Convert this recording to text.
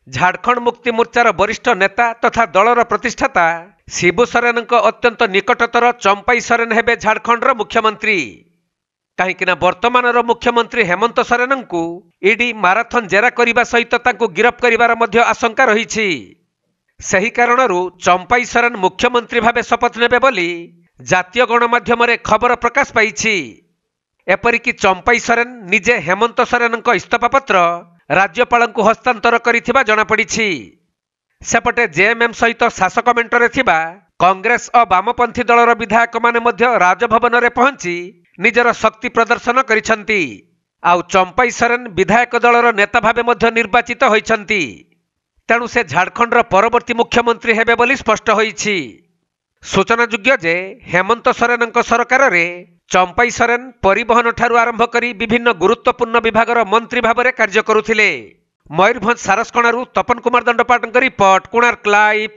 झारखंड मुक्ति मोर्चार वरिष्ठ नेता तथा दलर प्रतिष्ठाता शिबू सोरेन अत्यंत निकटतर चंपाई सोरेन हेबे झारखंडर मुख्यमंत्री। कहीं वर्तमानर मुख्यमंत्री हेमंत सोरेन को ईडी माराथन जेरा करने सहित गिरफ करिवार मध्य आशंका रही। सही कारणरू चंपाई सोरेन मुख्यमंत्री भावे शपथ नेबे बोली जातीय गणमाध्यम खबर प्रकाश पाई। एपरिकी चंपाई सोरेन निजे हेमंत सोरेन इस्तीफा पत्र राज्यपाल को हस्तांतर करिथिबा जनापड़ी। सेपटे जेएमएम सहित शासक मेंटरे थिबा कांग्रेस और वामपंथी दलर विधायक माने मध्य राजभवन में पहुंची निजर शक्ति प्रदर्शन करिसंती। आउ चंपाई सोरेन विधायक दलर नेता भावे मध्य निर्वाचित होइछंती। तेणु से झारखंडर परवर्ती मुख्यमंत्री हेबे बोली स्पष्ट होइछि। सूचनायोग्य जे हेमंत सोरेन सरकार रे चंपाई सोरेन परिवहन ठारू आरंभ करी विभिन्न गुरुत्वपूर्ण विभागर मंत्री भाव कार्य करुथिले। मयूरभंज सारसकणारू तपन कुमार दंडपाटଙ୍କ रिपोर्ट कोणार्क लाइव।